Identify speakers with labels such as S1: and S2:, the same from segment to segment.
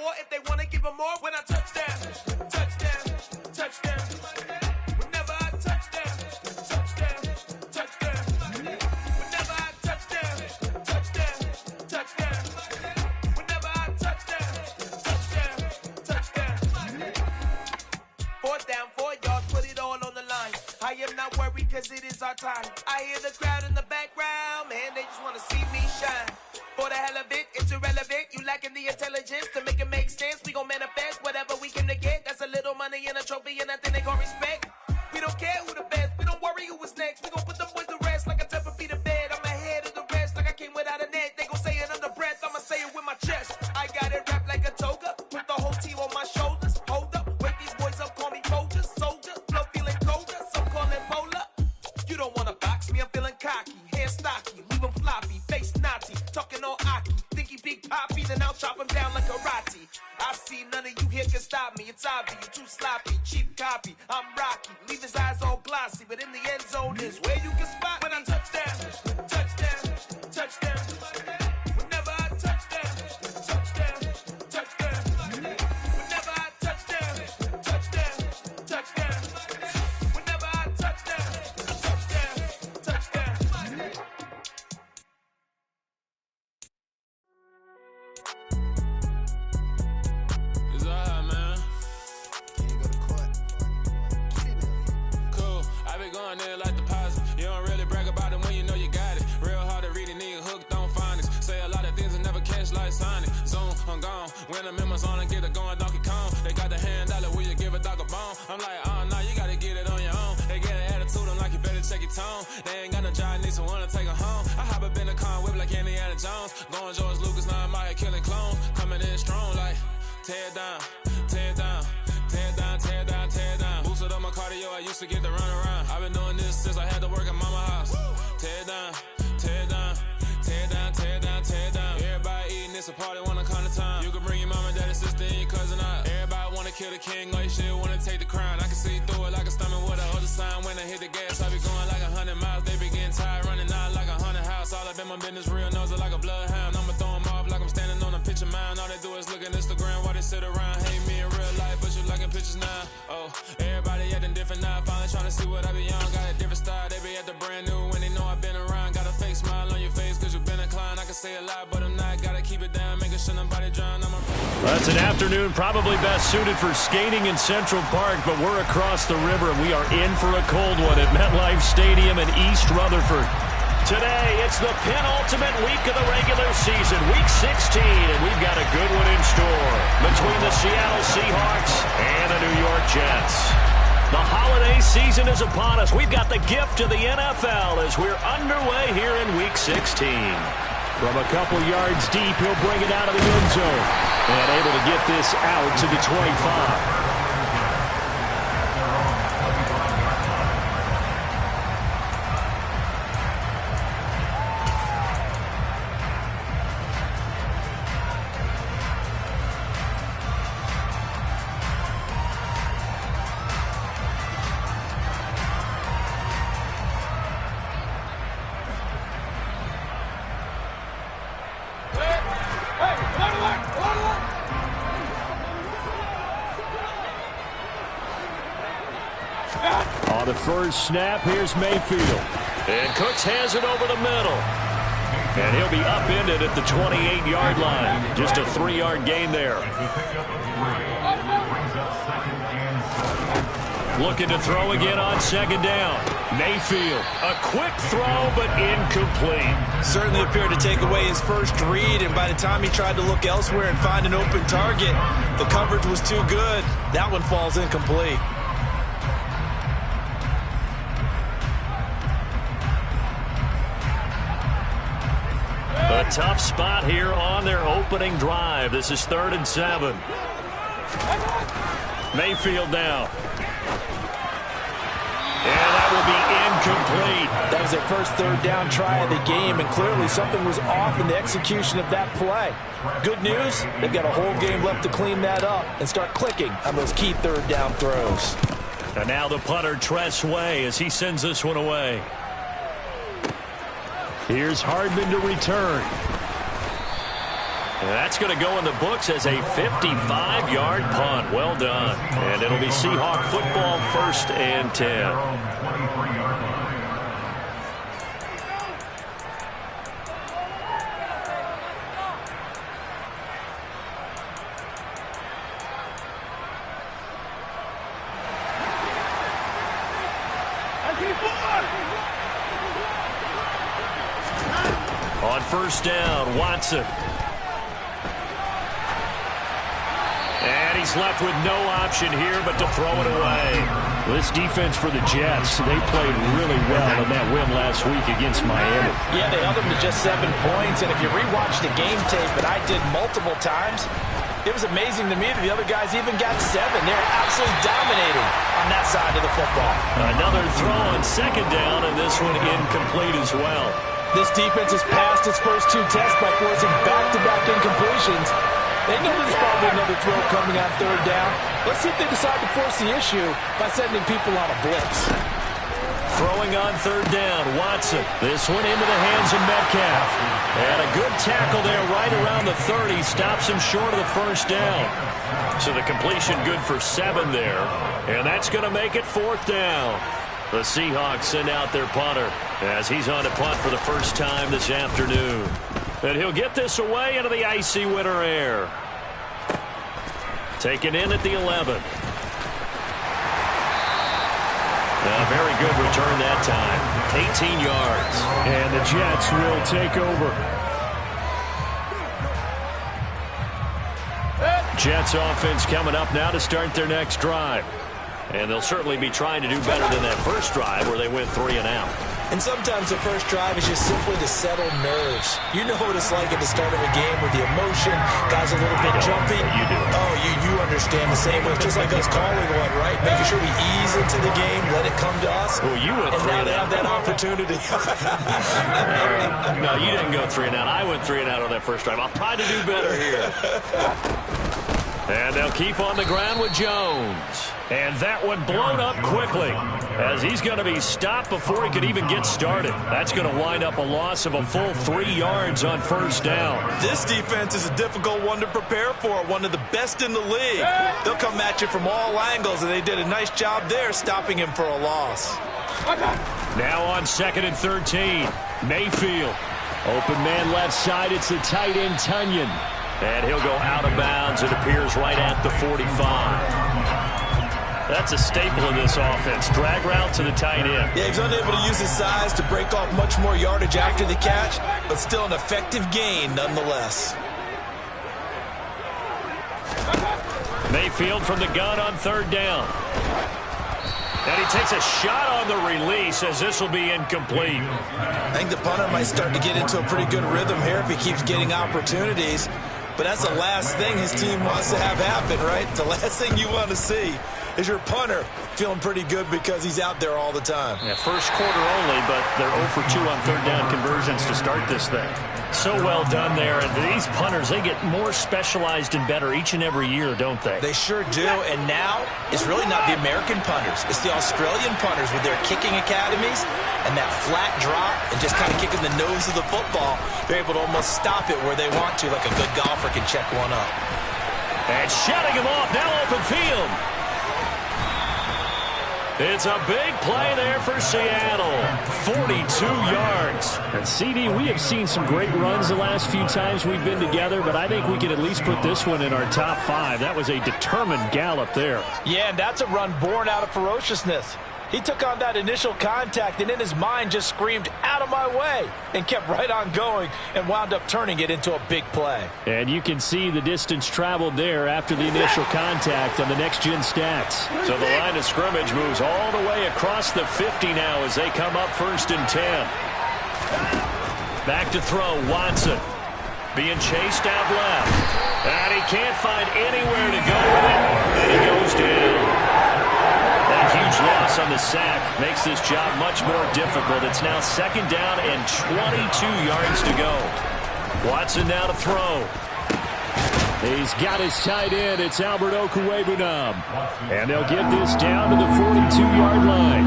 S1: more if they want to give them more. When I touchdown, touchdown, touchdown. Whenever I touchdown, touchdown, touchdown. Whenever I touchdown, touchdown, touchdown. Whenever I touchdown, touchdown, touchdown. 4th down, 4 yards, put it all on the line. I am not worried because it is our time. I hear the crowd in the background, man, they just want to see me shine. For the hell of it, it's irrelevant. You lacking the intelligence to make it make sense. We gon' manifest whatever we came to get. That's a little money and a trophy and nothing they gon' respect. We don't care who the best, we don't worry who was next. We gon' put them boys to rest like a temper feet of bed. I'm ahead of the rest like I came without a net. They gon' say it under breath, I'ma say it with my chest. I got it wrapped like a toga, put the whole team on my shoulders. Hold up, wake these boys up, call me Folger, soldier. Flow feeling colder, some call it polar. You don't wanna box me, I'm feeling cocky. Hair stocky, leave him floppy, face naughty. Talking all aki, think he big poppy, then I'll chop him down like karate. I see none of you here can stop me. It's obvious, you too sloppy, cheap copy. I'm Rocky, leave his eyes all glossy, but in the end zone is where you can spot when I touchdown, touchdown, touchdown. Whenever I touchdown, touchdown, touchdown. Whenever I touchdown, touchdown, touchdown. Whenever I touchdown, touchdown, touchdown.
S2: It's alright, man.
S3: Can you go to court? Get it,
S2: Cool. I be going there like deposit. You don't really brag about it when you know you got it. Real hard to read it, nigga hooked on phonics. Say a lot of things and never catch like Sonic. Zoom, I'm gone. When I'm in my zone, I get it going Donkey Kong. They got the $100, will you give a dog a bone? I'm like, oh no, you gotta get it on your own. They get an attitude, I'm like, you better check your tone. They ain't got no job, need someone to take her home. I hop up in the car, whip like Indiana Jones. Going George Lucas, now I'm out here killing clones. Coming in strong like, tear down, tear down, tear down, tear down, tear down. Boosted up my cardio, I used to get to run around. I've been doing this since I had to work at mama house. Tear down, tear down, tear down, tear down, tear down. Everybody eating, it's a party, wanna come to time. You can bring your mama, daddy, sister, and your cousin out. Everybody wanna kill the king, or you shit wanna take the crown. I can see through it like a stomach with a other sign. When I hit the gas, I be going like 100 miles. They be getting tired, running out like 100 house. All up in my business, real nose it like a bloodhound. I'ma throw 'em off like I'm standing on a picture mound. All they do is look at Instagram while they sit around. Hate me in real life, but you liking pictures now. Oh, everybody acting different now. Finally trying to see what I be on. Got a different style, they be at the brand new when they know I've been around. Got a fake smile on your face cause you been inclined. I can say a lot, but I'm not. Gotta keep it down, making sure nobody drown.
S4: That's an afternoon probably best suited for skating in Central Park, but we're across the river and we are in for a cold one at MetLife Stadium in East Rutherford. Today, it's the penultimate week of the regular season, week 16, and we've got a good one in store between the Seattle Seahawks and the New York Jets. The holiday season is upon us. We've got the gift of the NFL as we're underway here in week 16. From a couple yards deep, he'll bring it out of the end zone and able to get this out to the 25. On the first snap, here's Mayfield. And Cooks has it over the middle. And he'll be upended at the 28-yard line. Just a 3-yard gain there. Looking to throw again on second down. Mayfield, a quick throw, but incomplete.
S5: Certainly appeared to take away his first read, and by the time he tried to look elsewhere and find an open target, the coverage was too good. That one falls incomplete.
S4: A tough spot here on their opening drive. This is 3rd and 7. Mayfield now. And that will be incomplete.
S5: That was their first 3rd down try of the game, and clearly something was off in the execution of that play. Good news, they've got a whole game left to clean that up and start clicking on those key 3rd down throws.
S4: And now the punter, Tress Way, as he sends this one away. Here's Hardman to return. That's going to go in the books as a 55-yard punt. Well done. And it'll be Seahawk football, 1st and 10. On 1st down, Watson. And he's left with no option here but to throw it away. This defense for the Jets, they played really well in that win last week against Miami.
S5: Yeah, they held them to just 7 points. And if you rewatch the game tape, and I did multiple times, it was amazing to me that the other guys even got 7. They're absolutely dominating on that side of the football.
S4: Another throw on 2nd down, and this one incomplete as well.
S5: This defense has passed its first 2 tests by forcing back-to-back incompletions. They know there's probably another throw coming on 3rd down. Let's see if they decide to force the issue by sending people on a blitz.
S4: Throwing on 3rd down, Watson. This one into the hands of Metcalf. And a good tackle there right around the 30. Stops him short of the 1st down. So the completion good for 7 there. And that's going to make it 4th down. The Seahawks send out their punter as he's on to punt for the first time this afternoon. And he'll get this away into the icy winter air. Taken in at the 11. A very good return that time. 18 yards.
S6: And the Jets will take over.
S4: Jets offense coming up now to start their next drive. And they'll certainly be trying to do better than that first drive where they went 3 and out.
S5: And sometimes the first drive is just simply to settle nerves. You know what it's like at the start of a game with the emotion, guys a little bit jumpy.
S4: You do.
S5: Oh, you understand the same way. Just like us calling one, right? Making sure we ease into the game, let it come to us.
S4: Well, you went 3
S5: and now
S4: and
S5: they
S4: out.
S5: have that opportunity.
S4: No, you didn't go 3 and out. I went 3 and out on that first drive. I'll try to do better here. And they'll keep on the ground with Jones. And that one blown up quickly as he's going to be stopped before he could even get started. That's going to wind up a loss of a full 3 yards on 1st down.
S5: This defense is a difficult one to prepare for, one of the best in the league. They'll come at you from all angles, and they did a nice job there stopping him for a loss.
S4: Now on 2nd and 13, Mayfield. Open man left side, it's the tight end Tunyon. And he'll go out of bounds. It appears right at the 45. That's a staple in this offense. Drag route to the tight end.
S5: Yeah, he's unable to use his size to break off much more yardage after the catch, but still an effective gain nonetheless.
S4: Mayfield from the gun on 3rd down. And he takes a shot on the release as this will be incomplete.
S5: I think the punter might start to get into a pretty good rhythm here if he keeps getting opportunities. But that's the last thing his team wants to have happen, right? The last thing you want to see is your punter feeling pretty good because he's out there all the time.
S4: Yeah, first quarter only, but they're 0 for 2 on 3rd down conversions to start this thing. So well done there. And these punters, they get more specialized and better each and every year, don't they?
S5: They sure do. And now it's really not the American punters. It's the Australian punters with their kicking academies and that flat drop and just kind of kicking the nose of the football. They're able to almost stop it where they want to, like a good golfer can check one up.
S4: And shutting him off, now open field. It's a big play there for Seattle. 42 yards.
S6: And CD, we have seen some great runs the last few times we've been together, but I think we can at least put this one in our top 5. That was a determined gallop there.
S5: Yeah, and that's a run born out of ferociousness. He took on that initial contact and in his mind just screamed, "Out of my way," and kept right on going and wound up turning it into a big play.
S6: And you can see the distance traveled there after the initial contact on the next-gen stats.
S4: So the line of scrimmage moves all the way across the 50 now as they come up 1st and 10. Back to throw, Watson. Being chased out left. And he can't find anywhere to go with it. And he goes down. That huge loss on the sack makes this job much more difficult. It's now 2nd down and 22 yards to go. Watson now to throw.
S6: He's got his tight end. It's Albert Okwuegbunam. And they'll get this down to the 42-yard line.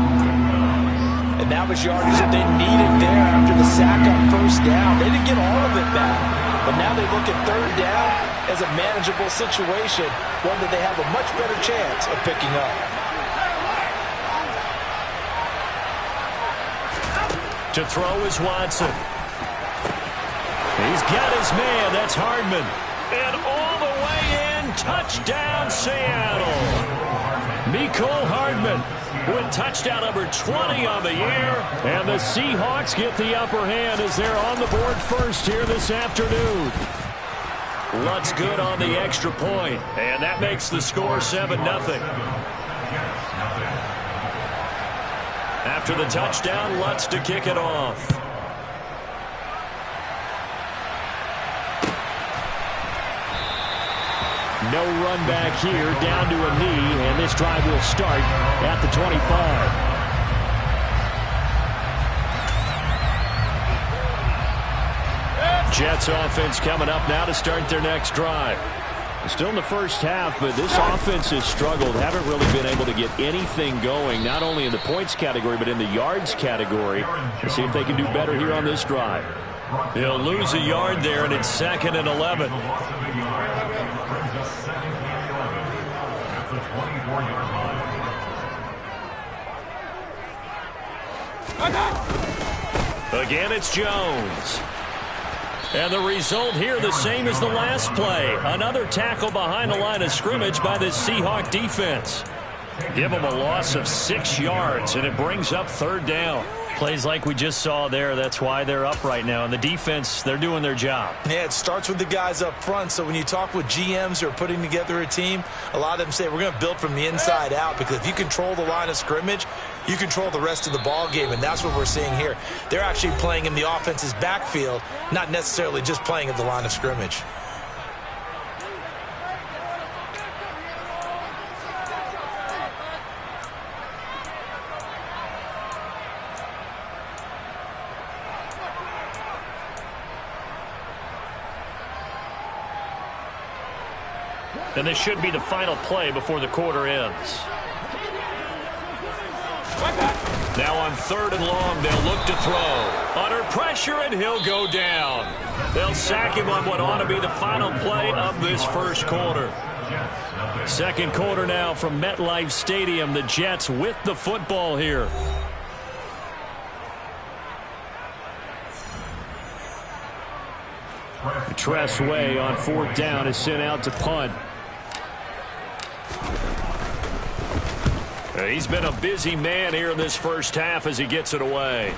S5: And that was yardage that they needed there after the sack on 1st down. They didn't get all of it back, But now they look at third down as a manageable situation, one that they have a much better chance of picking up.
S6: To throw is Watson. He's got his man. That's Hardman. And all the way in, touchdown Seattle. Mecole Hardman with touchdown number 20 on the year. And the Seahawks get the upper hand as they're on the board first here this afternoon. Lutz good on the extra point. And that makes the score 7-0. After the touchdown, Lutz to kick it off. No run back here, down to a knee, and this drive will start at the 25. Jets offense coming up now to start their next drive. Still in the first half, but this offense has struggled. Haven't really been able to get anything going, not only in the points category, but in the yards category. Let's see if they can do better here on this drive. They'll lose a yard there, and it's 2nd and 11. Again, it's Jones. And the result here the same as the last play. Another tackle behind the line of scrimmage by the Seahawk defense. Give them a loss of 6 yards, and it brings up third down. Plays like we just saw there, that's why they're up right now. And the defense, they're doing their job.
S5: Yeah, it starts with the guys up front. So when you talk with GMs who are putting together a team, a lot of them say we're going to build from the inside out, because if you control the line of scrimmage, you control the rest of the ball game, and that's what we're seeing here. They're actually playing in the offense's backfield, not necessarily just playing at the line of scrimmage.
S6: And this should be the final play before the quarter ends. Now on 3rd and long, they'll look to throw. Under pressure, and he'll go down. They'll sack him on what ought to be the final play of this first quarter. Second quarter now from MetLife Stadium. The Jets with the football here. Tress Way on 4th down is sent out to punt. He's been a busy man here in this first half as he gets it away.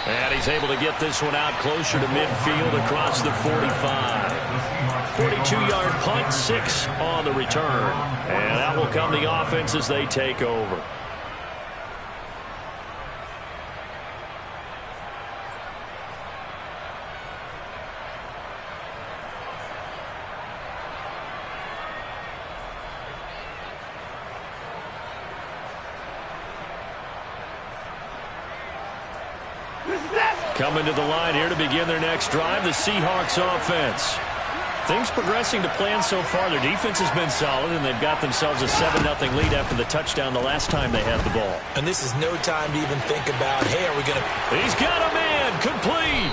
S6: And he's able to get this one out closer to midfield across the 45. 42-yard punt, 6 on the return. And out will come the offense as they take over. Coming to the line here to begin their next drive, the Seahawks offense. Things progressing to plan so far. Their defense has been solid, and they've got themselves a 7-0 lead after the touchdown the last time they had the ball.
S5: And this is no time to even think about, hey, are we going to...
S6: He's got a man, complete.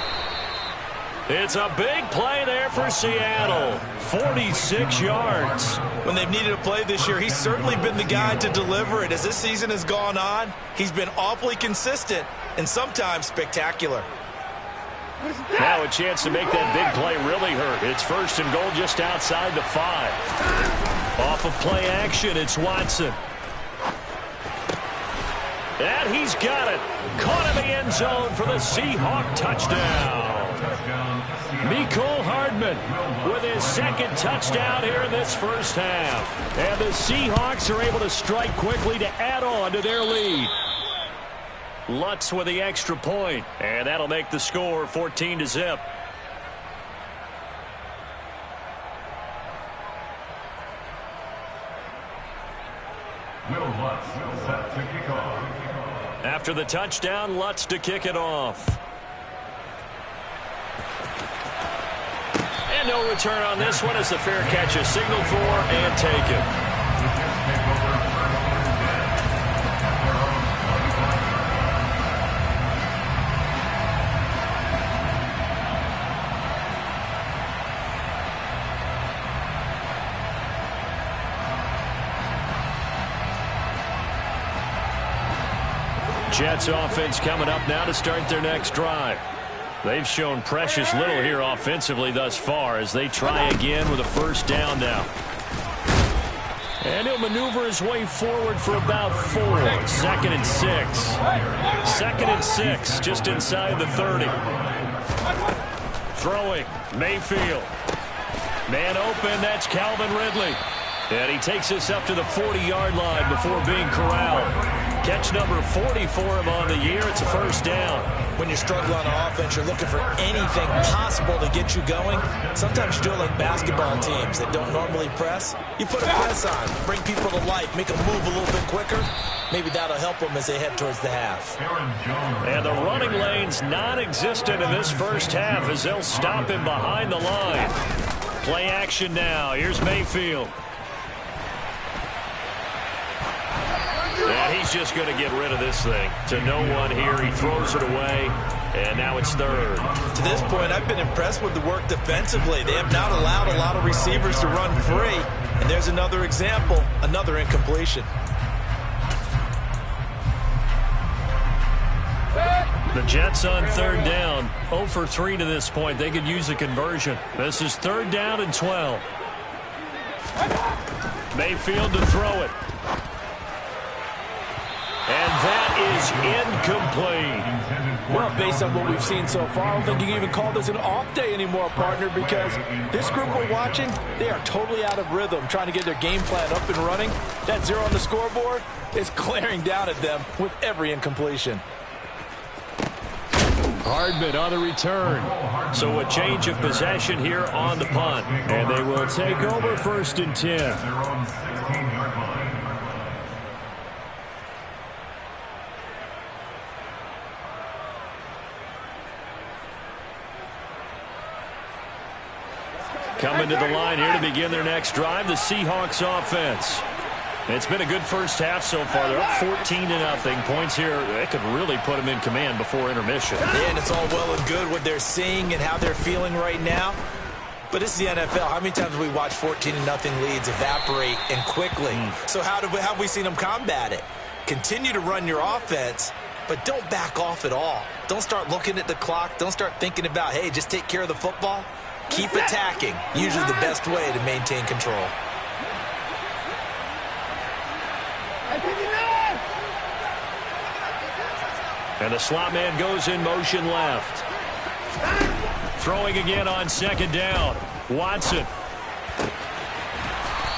S6: It's a big play there for Seattle. 46 yards.
S5: When they've needed a play this year, he's certainly been the guy to deliver it. As this season has gone on, he's been awfully consistent and sometimes spectacular.
S6: Now a chance to make that big play really hurt. It's 1st and goal just outside the 5. Off of play action, it's Watson. And he's got it. Caught in the end zone for the Seahawk touchdown. Mecole Hardman with his 2nd touchdown here in this first half. And the Seahawks are able to strike quickly to add on to their lead. Lutz with the extra point, and that'll make the score 14-0. After the touchdown, Lutz to kick it off. And no return on this one as the fair catch is signaled for and taken.
S4: Jets offense coming up now to start their next drive. They've shown precious little here offensively thus far as they try again with a first down now. And he'll maneuver his way forward for about 4. 2nd and 6. 2nd and 6, just inside the 30. Throwing, Mayfield. Man open, that's Calvin Ridley. And he takes this up to the 40-yard line before being corralled. Catch number 40 for him on the year. It's a first down.
S5: When you struggle on offense, you're looking for anything possible to get you going. Sometimes you do it like basketball teams that don't normally press. You put a press on, bring people to life, make them move a little bit quicker. Maybe that'll help them as they head towards the half.
S4: And the running lane's non-existent in this first half as they'll stop him behind the line. Play action now. Here's Mayfield. And he's just going to get rid of this thing. To no one here. He throws it away. And now it's 3rd.
S5: To this point, I've been impressed with the work defensively. They have not allowed a lot of receivers to run free. And there's another example, another incompletion.
S4: The Jets on 3rd down. 0 for 3 to this point. They could use a conversion. This is 3rd down and 12. Mayfield to throw it. And that is incomplete.
S5: Well, based on what we've seen so far, I don't think you can even call this an off day anymore, partner, because this group we're watching, they are totally out of rhythm, trying to get their game plan up and running. That 0 on the scoreboard is glaring down at them with every incompletion.
S4: Hardman on the return. So a change of possession here on the punt. And they will take over 1st and 10. Coming to the line here to begin their next drive, the Seahawks offense. It's been a good first half so far. They're up 14-0. Points here, they could really put them in command before intermission.
S5: Yeah, and it's all well and good what they're seeing and how they're feeling right now. But this is the NFL. How many times have we watched 14-0 leads evaporate and quickly? So how have we seen them combat it? Continue to run your offense, but don't back off at all. Don't start looking at the clock. Don't start thinking about, hey, just take care of the football. Keep attacking. Usually the best way to maintain control.
S4: And the slot man goes in motion left. Throwing again on 2nd down. Watson.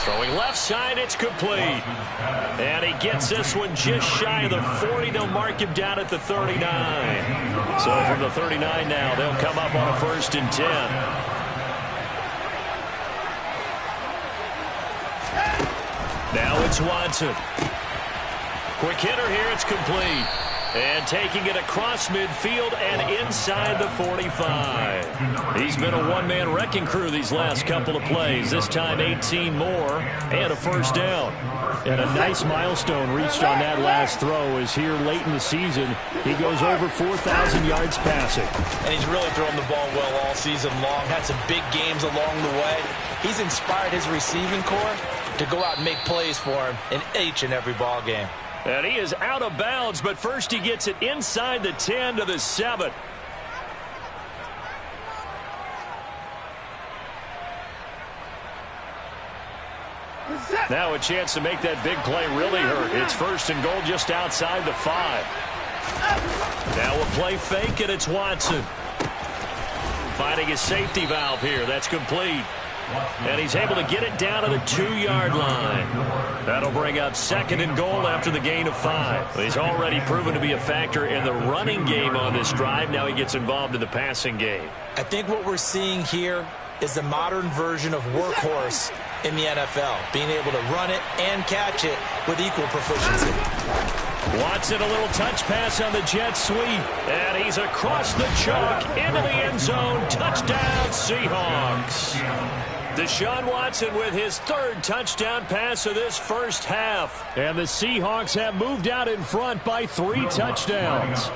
S4: Throwing left side, it's complete. And he gets this one just shy of the 40. They'll mark him down at the 39. So from the 39 now, they'll come up on a 1st and 10. Now it's Watson. Quick hitter here, it's complete. And taking it across midfield and inside the 45. He's been a one-man wrecking crew these last couple of plays. This time 18 more and a first down. And a nice milestone reached on that last throw is here late in the season. He goes over 4,000 yards passing.
S5: And he's really thrown the ball well all season long. Had some big games along the way. He's inspired his receiving corps to go out and make plays for him in each and every ball game.
S4: And he is out of bounds, but first he gets it inside the 10 to the 7. Now a chance to make that big play really hurt. It's 1st and goal just outside the 5. Now a play fake, and it's Watson. Finding his safety valve here. That's complete. And he's able to get it down to the 2-yard line. That'll bring up 2nd and goal after the gain of 5. He's already proven to be a factor in the running game on this drive. Now he gets involved in the passing game.
S5: I think what we're seeing here is the modern version of workhorse in the NFL, being able to run it and catch it with equal proficiency.
S4: Watson, a little touch pass on the jet sweep, and he's across the chalk into the end zone. Touchdown, Seahawks. Deshaun Watson with his 3rd touchdown pass of this first half. And the Seahawks have moved out in front by 3 touchdowns.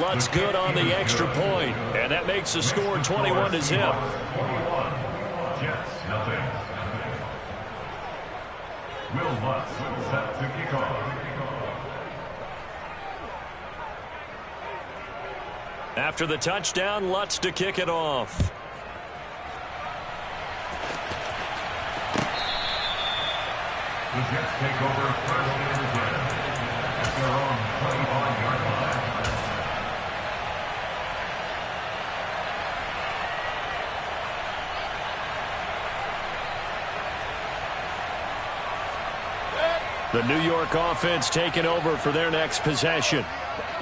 S4: Lutz good on the extra point, and that makes the score 21-0.
S7: Will Lutz set to kick off.
S4: After the touchdown, Lutz to kick it off.
S7: The Jets take over first and 10 at their own 25-yard line.
S4: The New York offense taking over for their next possession.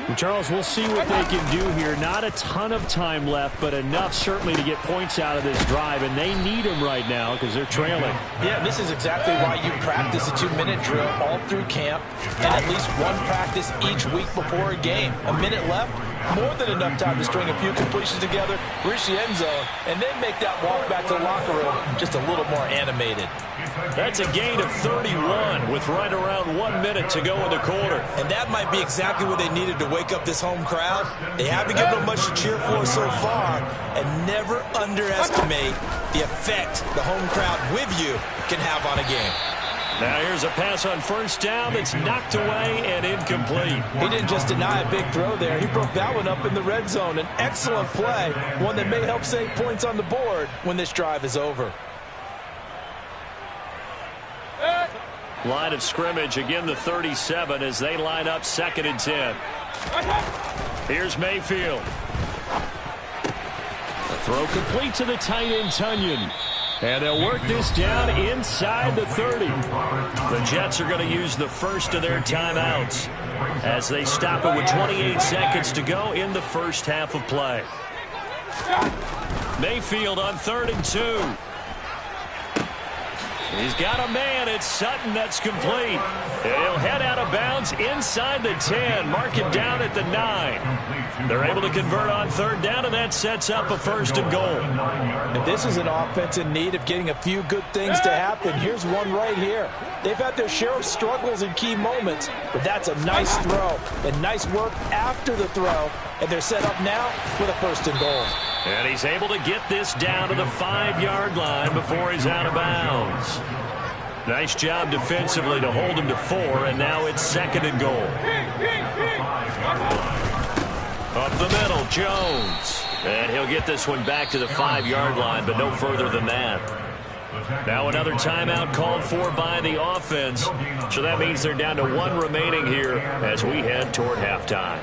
S5: And Charles, we'll see what they can do here. Not a ton of time left, but enough certainly to get points out of this drive, and they need them right now because they're trailing.
S8: Yeah, this is exactly why you practice a 2-minute drill all through camp and at least one practice each week before a game. A minute left, more than enough time to string a few completions together, reach the end zone, and then make that walk back to the locker room just a little more animated.
S4: That's a gain of 31 with right around 1 minute to go in the quarter.
S8: And that might be exactly what they needed to wake up this home crowd. They haven't given them much to cheer for so far, and never underestimate the effect the home crowd with you can have on a game.
S4: Now here's a pass on first down that's knocked away and incomplete.
S8: He didn't just deny a big throw there. He broke that one up in the red zone. An excellent play, one that may help save points on the board when this drive is over.
S4: Line of scrimmage, again the 37 as they line up 2nd and 10. Here's Mayfield. The throw complete to the tight end, Tunyon. And they'll work this down inside the 30. The Jets are going to use the first of their timeouts as they stop it with 28 seconds to go in the first half of play. Mayfield on 3rd and 2. He's got a man. It's Sutton. That's complete. And he'll head out of bounds inside the 10. Mark it down at the 9. They're able to convert on 3rd down, and that sets up a 1st and goal.
S8: And this is an offense in need of getting a few good things to happen. Here's one right here. They've had their share of struggles in key moments, but that's a nice throw and nice work after the throw. And they're set up now with a 1st and goal.
S4: And he's able to get this down to the 5-yard line before he's out of bounds. Nice job defensively to hold him to 4, and now it's 2nd and goal. Up the middle, Jones. And he'll get this one back to the 5-yard line, but no further than that. Now another timeout called for by the offense. So that means they're down to 1 remaining here as we head toward halftime.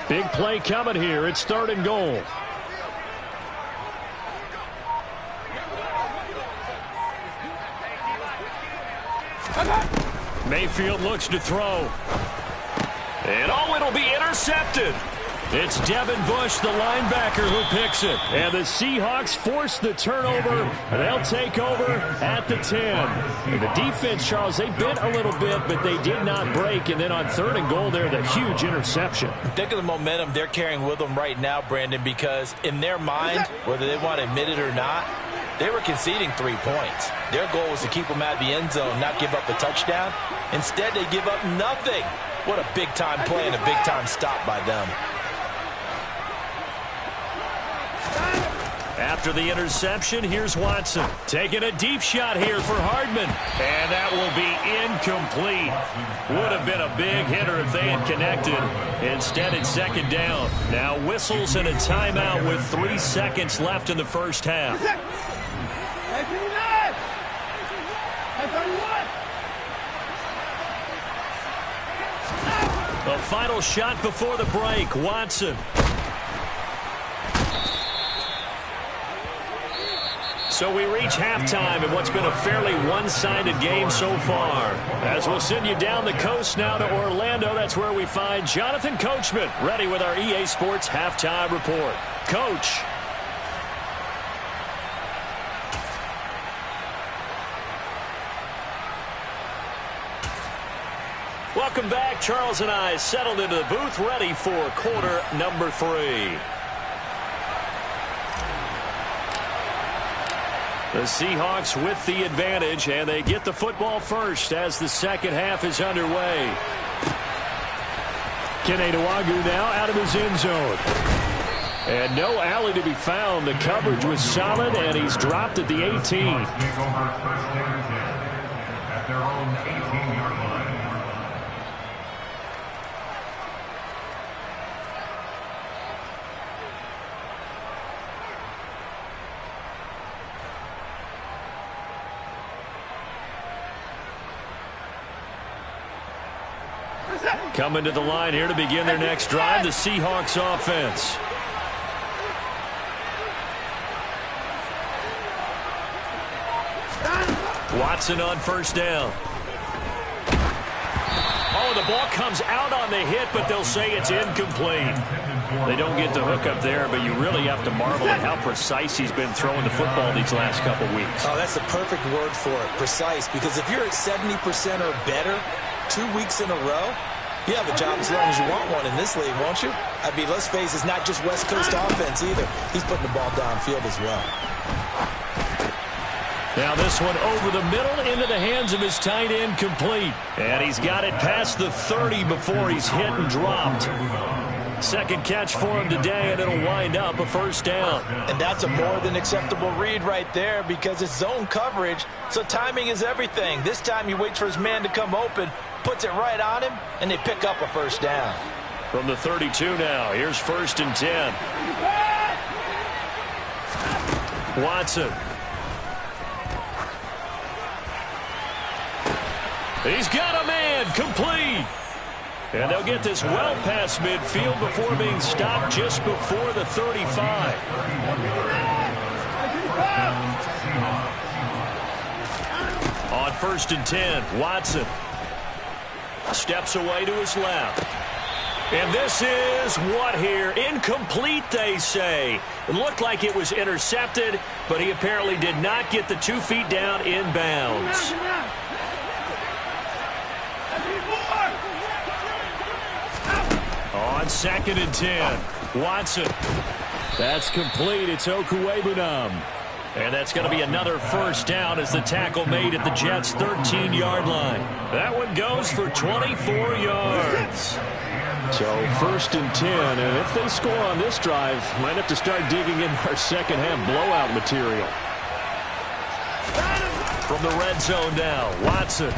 S6: Big play coming here. It's 3rd and goal. Mayfield looks to throw. And it'll be intercepted. It's Devin Bush, the linebacker, who picks it. And the Seahawks force the turnover. And they'll take over at the 10. And the defense, Charles, they bent a little bit, but they did not break. And then on 3rd and goal there, the huge interception.
S8: Think of the momentum they're carrying with them right now, Brandon, because in their mind, whether they want to admit it or not, they were conceding 3 points. Their goal was to keep them out of the end zone, not give up a touchdown. Instead, they give up nothing. What a big-time play and a big-time stop by them.
S4: After the interception, here's Watson. Taking a deep shot here for Hardman. And that will be incomplete. Would have been a big hitter if they had connected. Instead, it's 2nd down. Now whistles and a timeout with 3 seconds left in the first half. The final shot before the break, Watson. So we reach halftime in what's been a fairly one-sided game so far. As we'll send you down the coast now to Orlando, that's where we find Jonathan Coachman, ready with our EA Sports Halftime Report. Coach. Welcome back
S6: right, Charles and I settled into the booth, ready for quarter number 3. The Seahawks with the advantage, and they get the football first as the second half is underway. Keneduagu now out of his end zone. And no alley to be found. The coverage was solid, and he's dropped at the 18.
S7: Take over first and 10 at their own 18-yard line.
S6: Coming to the line here to begin their next drive, the Seahawks offense. Watson on first down. Oh, the ball comes out on the hit, but they'll say it's incomplete. They don't get the hook up there, but you really have to marvel at how precise he's been throwing the football these last couple weeks.
S5: Oh, that's the perfect word for it, precise, because if you're at 70% or better 2 weeks in a row, you have a job as long as you want one in this league, won't you? I mean, let's face it, it's not just West Coast offense either. He's putting the ball downfield as well.
S6: Now this one over the middle into the hands of his tight end, complete. And he's got it past the 30 before he's hit and dropped. Second catch for him today, and it'll wind up a first down.
S5: And that's a more than acceptable read right there because it's zone coverage, so timing is everything. This time he waits for his man to come open, puts it right on him, and they pick up a first down.
S6: From the 32 now, here's first and 10. Watson. He's got a man, complete. And they'll get this well past midfield before being stopped just before the 35. On first and 10, Watson steps away to his left. And this is what here? Incomplete, they say. It looked like it was intercepted, but he apparently did not get the 2 feet down inbounds. On second and 10, Watson. That's complete. It's Okuwebunam. And that's going to be another first down as the tackle made at the Jets' 13-yard line. That one goes for 24 yards.
S4: So first and 10, and if they score on this drive, might have to start digging in our second half blowout material.
S6: From the red zone now, Watson.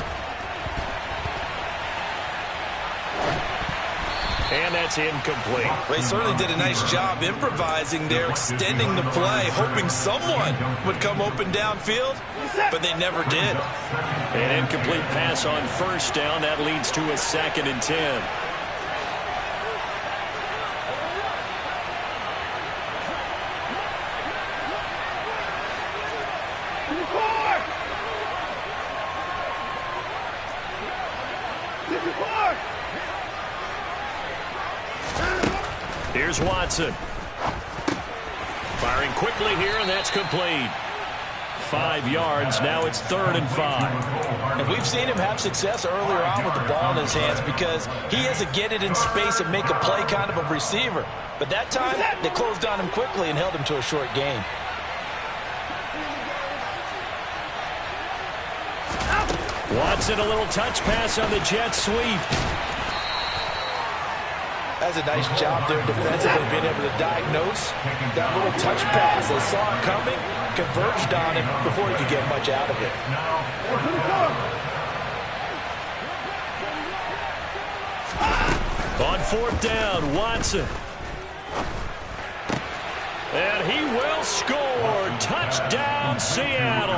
S6: And that's incomplete.
S5: Well, he certainly did a nice job improvising there, extending the play, hoping someone would come open downfield, but they never did.
S6: An incomplete pass on first down. That leads to a second and 10. Here's Watson. Firing quickly here, and that's complete. 5 yards. Now it's 3rd and 5.
S5: And we've seen him have success earlier on with the ball in his hands because he has a get it in space and make a play kind of a receiver. But that time, they closed on him quickly and held him to a short gain.
S6: Watson, a little touch pass on the jet sweep.
S5: That's a nice job there defensively, being able to diagnose that little touch pass. They saw it coming, converged on him before he could get much out of it.
S6: On 4th down, Watson. And he will score. Touchdown, Seattle.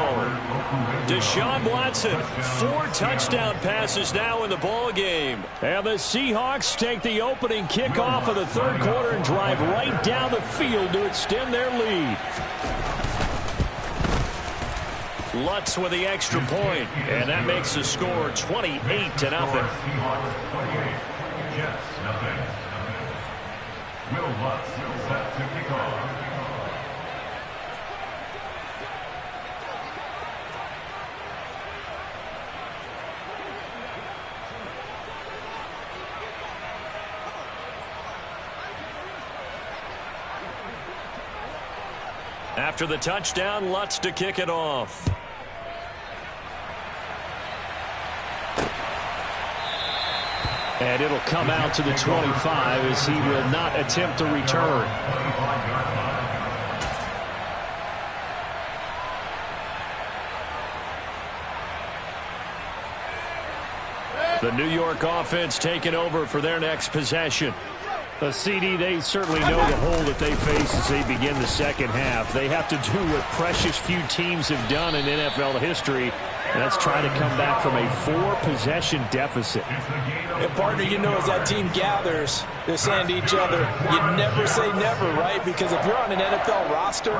S6: Deshaun Watson, 4 touchdown passes now in the ball game. And the Seahawks take the opening kickoff of the 3rd quarter and drive right down the field to extend their lead. Lutz with the extra point, and that makes the score 28-0.
S7: Jets, nothing. Will Lutz set to kick off.
S4: After the touchdown, Lutz to kick it off. And it'll come out to the 25 as he will not attempt to return. The New York offense taking over for their next possession. A CD, they certainly know the hole that they face as they begin the second half. They have to do what precious few teams have done in NFL history, and that's try to come back from a 4-possession deficit.
S5: And partner, you know, as that team gathers, they're saying to each other, you never say never, right? Because if you're on an NFL roster,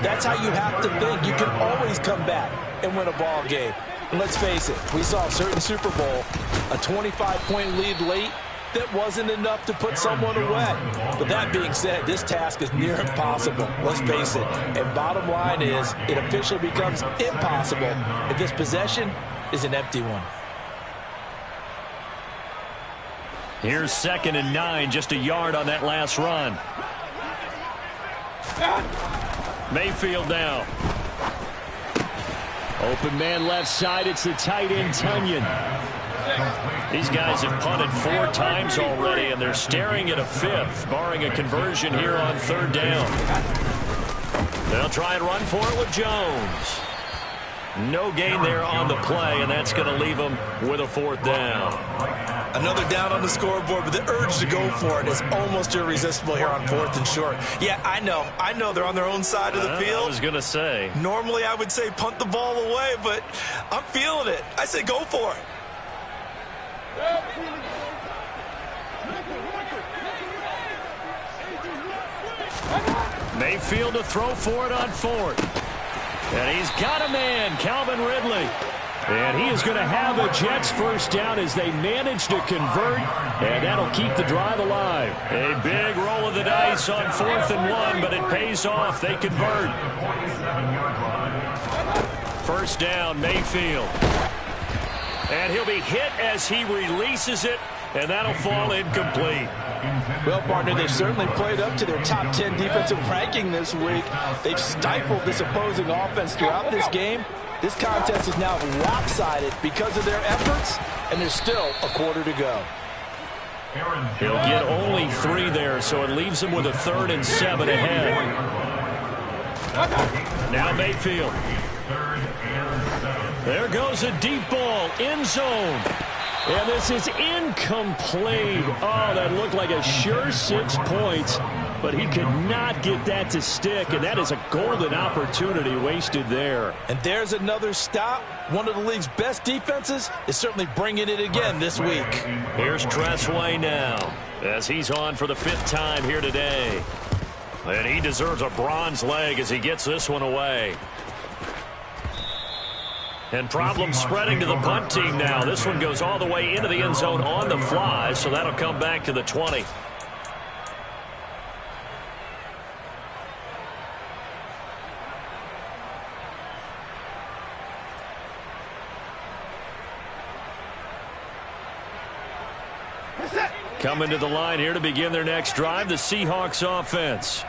S5: that's how you have to think. You can always come back and win a ball game. And let's face it, we saw a certain Super Bowl, a 25-point lead late, that wasn't enough to put someone away. But that being said, this task is near impossible. Let's face it. And bottom line is, it officially becomes impossible if this possession is an empty one.
S4: Here's 2nd and 9, just a yard on that last run. Mayfield now. Open man left side, it's the tight end Tunyon. These guys have punted 4 times already, and they're staring at a 5th, barring a conversion here on 3rd down. They'll try and run for it with Jones. No gain there on the play, and that's going to leave them with a 4th down.
S5: Another down on the scoreboard, but the urge to go for it is almost irresistible here on 4th and short. Yeah, I know they're on their own side of the field.
S4: I was going to say.
S5: Normally I would say punt the ball away, but I'm feeling it. I say go for it.
S4: Mayfield to throw for it on 4th. And he's got a man, Calvin Ridley. And he is going to have a Jets 1st down as they manage to convert, and that'll keep the drive alive. A big roll of the dice on 4th and 1, but it pays off. They convert. 1st down, Mayfield. And he'll be hit as he releases it, and that'll fall incomplete.
S5: Well, partner, they've certainly played up to their top 10 defensive ranking this week. They've stifled this opposing offense throughout this game. This contest is now lopsided because of their efforts, and there's still a quarter to go.
S4: He'll get only 3 there, so it leaves him with a 3rd and 7 ahead. Now Mayfield. There goes a deep ball, end zone. And this is incomplete. Oh, that looked like a sure 6 points, but he could not get that to stick, and that is a golden opportunity wasted there.
S5: And there's another stop. One of the league's best defenses is certainly bringing it again this week.
S4: Here's Tressway now, as he's on for the 5th time here today. And he deserves a bronze leg as he gets this one away. And problems spreading to the punt team now. This one goes all the way into the end zone on the fly, so that'll come back to the 20. Coming to the line here to begin their next drive, the Seahawks offense.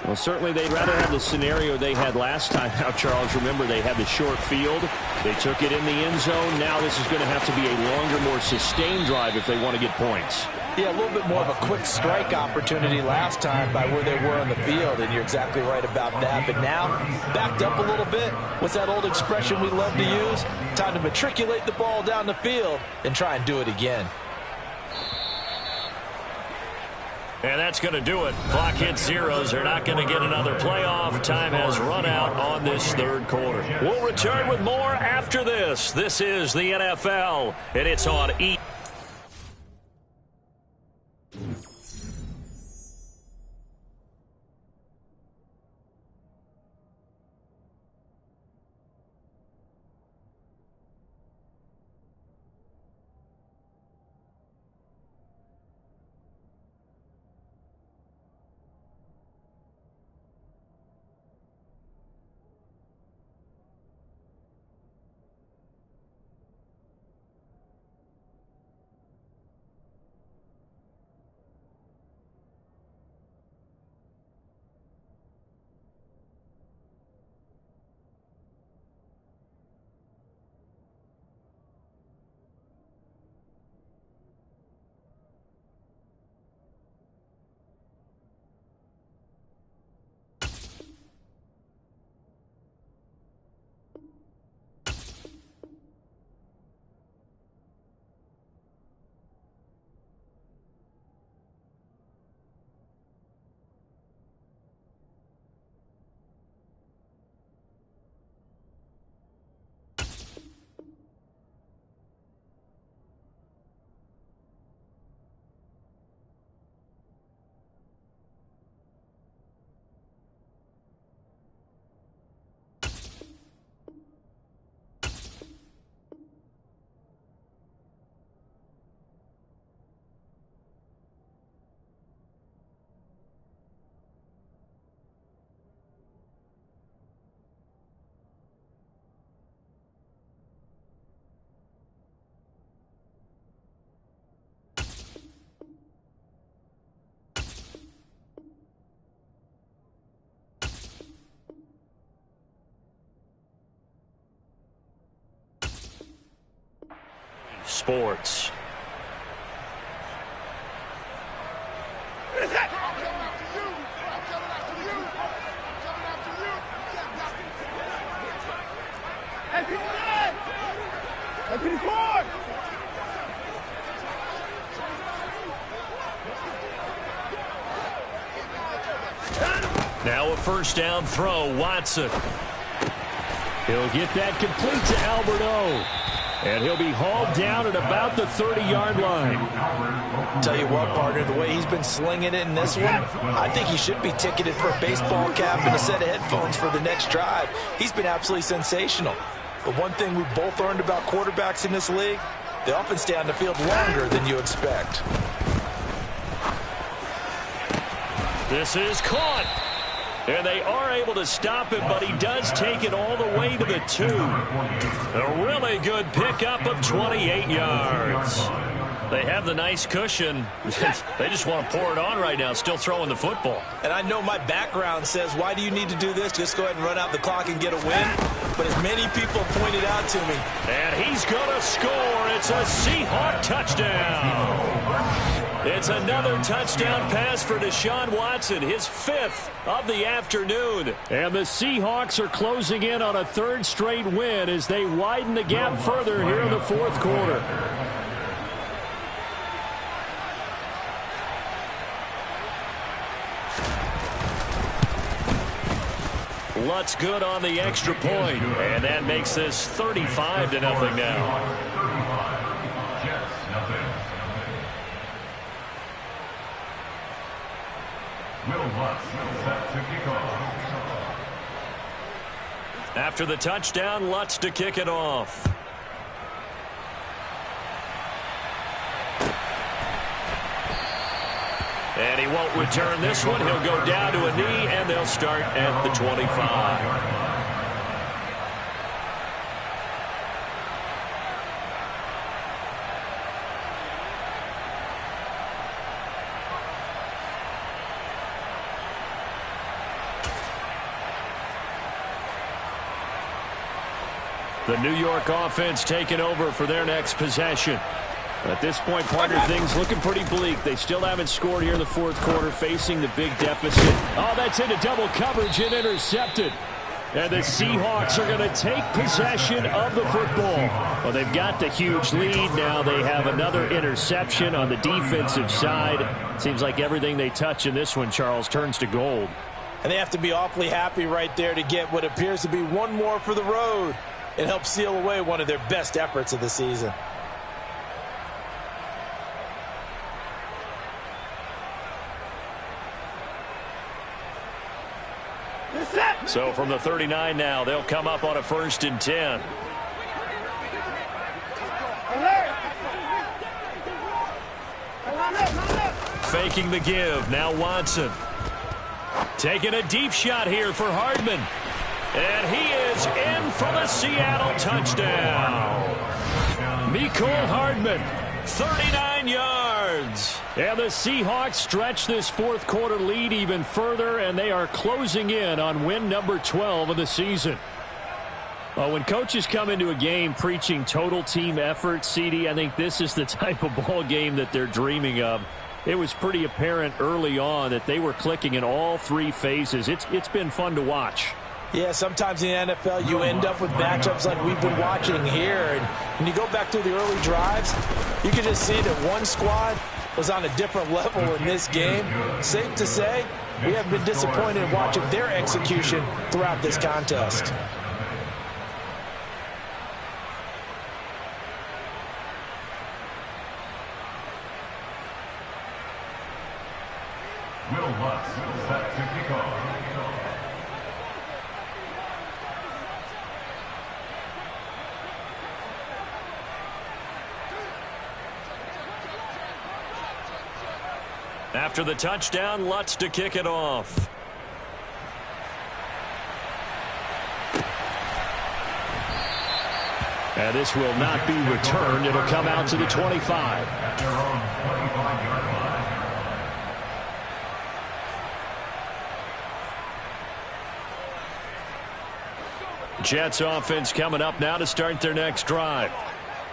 S4: Well, certainly they'd rather have the scenario they had last time out, Charles. Remember, they had the short field. They took it in the end zone. Now this is going to have to be a longer, more sustained drive if they want to get points.
S5: Yeah, a little bit more of a quick strike opportunity last time by where they were on the field, and you're exactly right about that. But now, backed up a little bit. What's that old expression we love to use? Time to matriculate the ball down the field and try and do it again.
S4: And that's going to do it. Clock hits zeros. They're not going to get another playoff. Time has run out on this 3rd quarter. We'll return with more after this. This is the NFL, and it's on E! Sports. Now a first down throw, Watson. He'll get that complete to Alberto. And he'll be hauled down at about the 30-yard line.
S8: Tell you what, partner, the way he's been slinging it in this one, I think he should be ticketed for a baseball cap and a set of headphones for the next drive. He's been absolutely sensational. But one thing we've both learned about quarterbacks in this league, they often stay on the field longer than you expect.
S4: This is caught. And they are able to stop him, but he does take it all the way to the 2. A really good pickup of 28 yards. They have the nice cushion. They just want to pour it on right now, still throwing the football.
S8: And I know my background says, why do you need to do this? Just go ahead and run out the clock and get a win. But as many people pointed out to me.
S4: And he's going to score. It's a Seahawk touchdown. It's another touchdown pass for Deshaun Watson, his 5th of the afternoon. And the Seahawks are closing in on a 3rd straight win as they widen the gap further here in the 4th quarter. Lutz good on the extra point, and that makes this 35-0 now. After the touchdown, Lutz to kick it off. And he won't return this one. He'll go down to a knee, and they'll start at the 25. The New York offense taking over for their next possession. At this point, partner, things looking pretty bleak. They still haven't scored here in the 4th quarter, facing the big deficit. Oh, that's into double coverage and intercepted. And the Seahawks are going to take possession of the football. Well, they've got the huge lead. Now they have another interception on the defensive side. Seems like everything they touch in this one, Charles, turns to gold.
S8: And they have to be awfully happy right there to get what appears to be one more for the road. It helps seal away one of their best efforts of the season.
S4: So from the 39 now, they'll come up on a 1st and 10. Faking the give. Now Watson. Taking a deep shot here for Hardman. And he is in for the Seattle touchdown. Mecole Hardman, 39 yards. And the Seahawks stretch this 4th quarter lead even further, and they are closing in on win number 12 of the season. When coaches come into a game preaching total team effort, CD, I think this is the type of ball game that they're dreaming of. It was pretty apparent early on that they were clicking in all 3 phases. It's been fun to watch.
S8: Yeah, sometimes in the NFL you end up with matchups like we've been watching here. And when you go back through the early drives, you can just see that one squad was on a different level in this game. Safe to say, we have been disappointed in watching their execution throughout this contest.
S7: Will Lutz set to kick off.
S4: After the touchdown, Lutz to kick it off. And this will not be returned. It'll come out to the 25.
S7: At their own 25-yard line.
S4: Jets offense coming up now to start their next drive.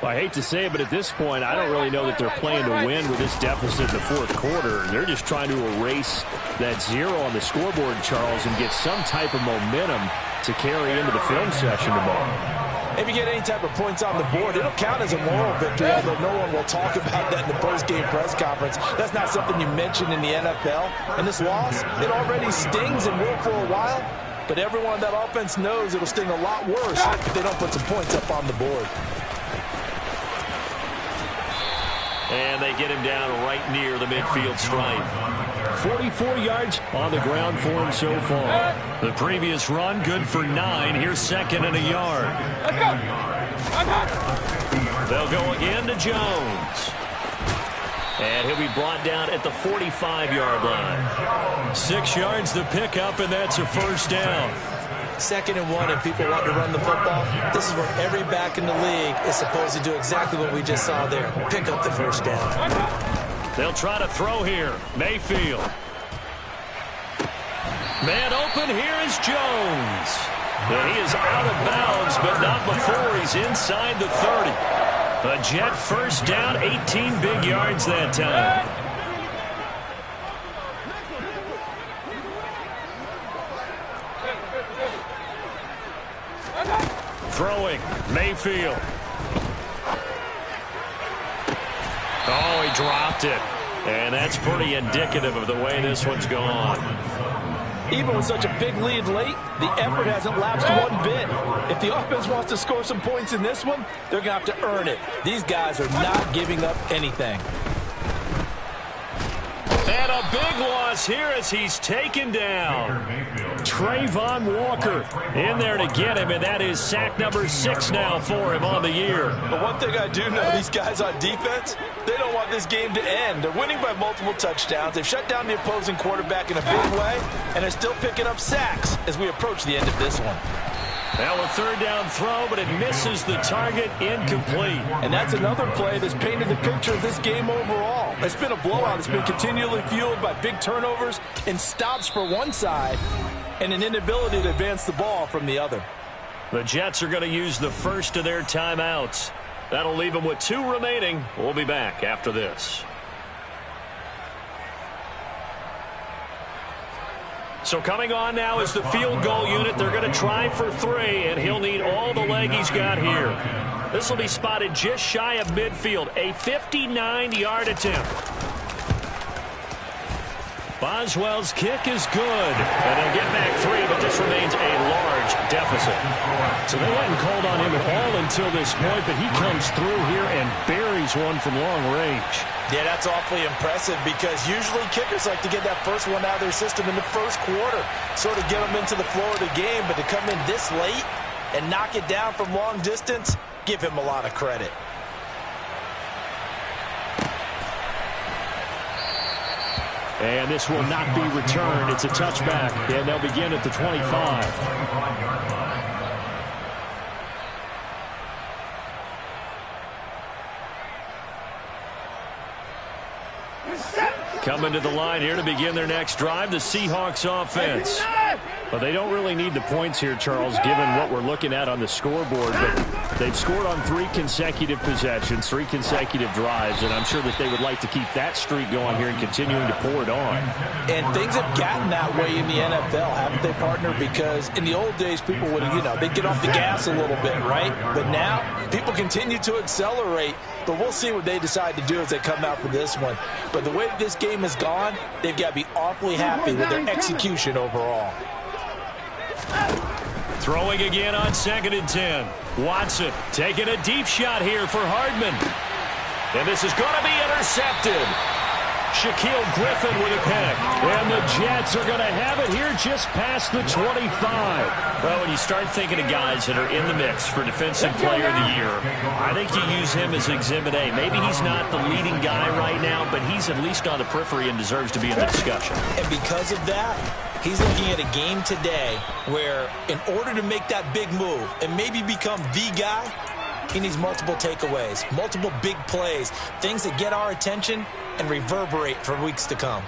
S4: I hate to say it, but at this point, I don't really know that they're playing to win with this deficit in the fourth quarter. They're just trying to erase that 0 on the scoreboard, Charles, and get some type of momentum to carry into the film session tomorrow.
S5: If you get any type of points on the board, it'll count as a moral victory, although no one will talk about that in the post-game press conference. That's not something you mention in the NFL. And this loss, it already stings and will for a while, but everyone on that offense knows it'll sting a lot worse if they don't put some points up on the board.
S4: And they get him down right near the midfield stripe. 44 yards on the ground for him so far. The previous run, good for 9. Here's 2nd and a yard. They'll go again to Jones. And he'll be brought down at the 45-yard line. 6 yards to pick up, and that's a first down.
S5: 2nd and 1, and people want to run the football. This is where every back in the league is supposed to do exactly what we just saw there. Pick up the first down.
S4: They'll try to throw here. Mayfield. Man open, here is Jones. And he is out of bounds, but not before he's inside the 30. A Jet first down, 18 big yards that time. Throwing, Mayfield. Oh, he dropped it. And that's pretty indicative of the way this one's gone.
S5: Even with such a big lead late, the effort hasn't lapsed one bit. If the offense wants to score some points in this one, they're going to have to earn it. These guys are not giving up anything.
S4: And a big loss here as he's taken down. Trayvon Walker in there to get him, and that is sack number 6 now for him on the year.
S5: But one thing I do know, these guys on defense, they don't want this game to end. They're winning by multiple touchdowns. They've shut down the opposing quarterback in a big way, and they're still picking up sacks as we approach the end of this one.
S4: Now a 3rd down throw, but it misses the target, incomplete.
S5: And that's another play that's painted the picture of this game overall. It's been a blowout. It's been continually fueled by big turnovers and stops for one side and an inability to advance the ball from the other.
S4: The Jets are going to use the first of their timeouts. That'll leave them with 2 remaining. We'll be back after this. So coming on now is the field goal unit. They're going to try for 3, and he'll need all the leg he's got here. This will be spotted just shy of midfield. A 59-yard attempt. Boswell's kick is good. And they'll get back 3, but this remains a large deficit. So they hadn't called on him at all until this point, but he comes through here and buries one from long range.
S5: Yeah, that's awfully impressive because usually kickers like to get that first one out of their system in the first quarter, sort of get them into the flow of the game, but to come in this late and knock it down from long distance, give him a lot of credit.
S4: And this will not be returned. It's a touchback, and they'll begin at the 25. Coming to the line here to begin their next drive, the Seahawks offense. But they don't really need the points here, Charles, given what we're looking at on the scoreboard. But they've scored on 3 consecutive possessions, 3 consecutive drives, and I'm sure that they would like to keep that streak going here and continuing to pour it on.
S5: And things have gotten that way in the NFL, haven't they, partner? Because in the old days, people would, they'd get off the gas a little bit, right? But now, people continue to accelerate. But we'll see what they decide to do as they come out for this one. But the way that this game has gone, they've got to be awfully happy with their execution overall.
S4: Throwing again on 2nd and 10. Watson taking a deep shot here for Hardman. And this is going to be intercepted. Shaquille Griffin with a pick. And the Jets are going to have it here just past the 25. Well, when you start thinking of guys that are in the mix for Defensive Player of the Year, I think you use him as Exhibit A. Maybe he's not the leading guy right now, but he's at least on the periphery and deserves to be in the discussion.
S5: And because of that, he's looking at a game today where in order to make that big move and maybe become the guy, he needs multiple takeaways, multiple big plays, things that get our attention and reverberate for weeks to come.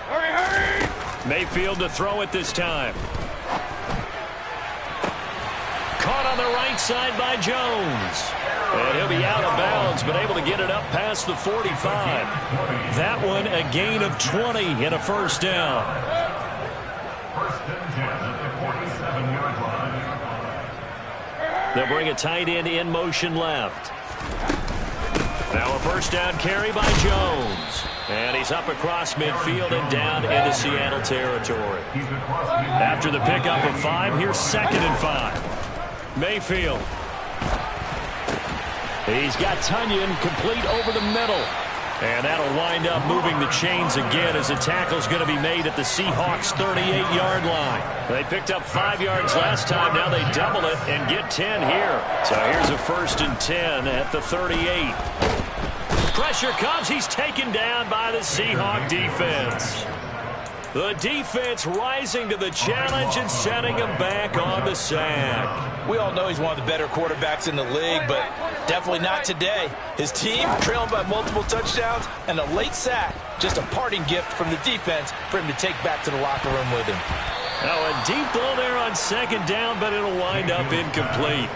S1: Hurry, hurry!
S4: Mayfield to throw it this time. Caught on the right side by Jones. And he'll be out of bounds, but able to get it up past the 45. That one a gain of 20 and a first down.
S7: First and 10 at the 47-yard line.
S4: They'll bring a tight end in motion left. Now a first down carry by Jones. And he's up across midfield and down into Seattle territory. After the pickup of 5, here's 2nd and 5. Mayfield. He's got Tunyon complete over the middle. And that'll wind up moving the chains again as the tackle's going to be made at the Seahawks 38-yard line. They picked up 5 yards last time. Now they double it and get 10 here. So here's a 1st and 10 at the 38. Pressure comes. He's taken down by the Seahawk defense. The defense rising to the challenge and setting him back on the sack.
S8: We all know he's one of the better quarterbacks in the league, but definitely not today. His team trailing by multiple touchdowns and a late sack. Just a parting gift from the defense for him to take back to the locker room with him.
S4: Now a deep ball there on 2nd down, but it'll wind up incomplete.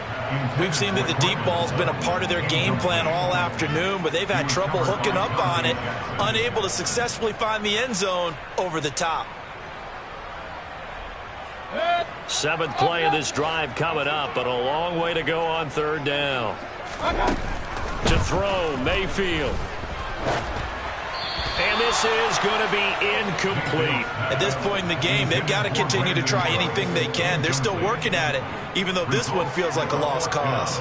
S8: We've seen that the deep ball's been a part of their game plan all afternoon, but they've had trouble hooking up on it, unable to successfully find the end zone over the top.
S4: 7th play of this drive coming up, but a long way to go on 3rd down. To throw, Mayfield. And this is going to be incomplete.
S8: At this point in the game, they've got to continue to try anything they can. They're still working at it, even though this one feels like a lost cause.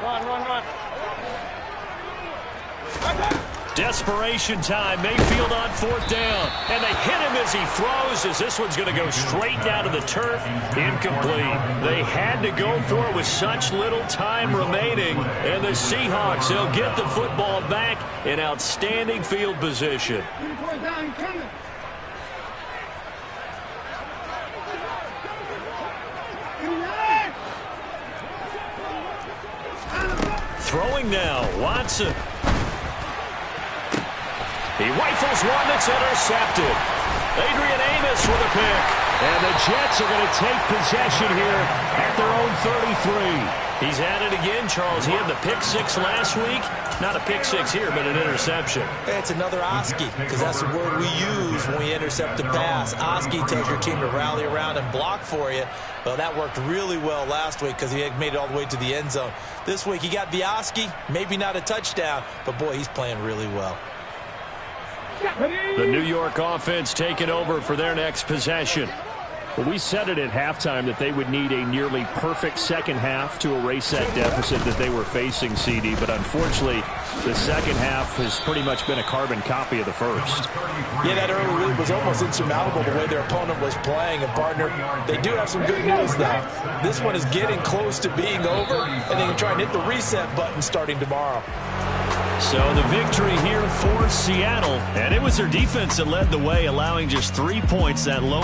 S6: Run.
S4: Desperation time. Mayfield on 4th down. And they hit him as he throws, as this one's going to go straight down to the turf. Incomplete. They had to go for it with such little time remaining. And the Seahawks, they'll get the football back in outstanding field position. Throwing now, Watson. He rifles one that's intercepted. Adrian Amos with a pick. And the Jets are going to take possession here at their own 33. He's at it again, Charles. He had the pick 6 last week. Not a pick 6 here, but an interception.
S8: It's another Oski, because that's the word we use when we intercept a pass. Oski tells your team to rally around and block for you. Well, that worked really well last week because he had made it all the way to the end zone. This week he got the Oski, maybe not a touchdown, but boy, he's playing really well.
S4: The New York offense taking over for their next possession.
S6: Well, we said it at halftime that they would need a nearly perfect second half to erase that deficit that they were facing, CD. But unfortunately, the second half has pretty much been a carbon copy of the first.
S8: Yeah, that early lead was almost insurmountable the way their opponent was playing. And, partner, they do have some good news, though. This one is getting close to being over, and they can try and hit the reset button starting tomorrow.
S4: So the victory here for Seattle. And it was their defense that led the way, allowing just 3 points that low.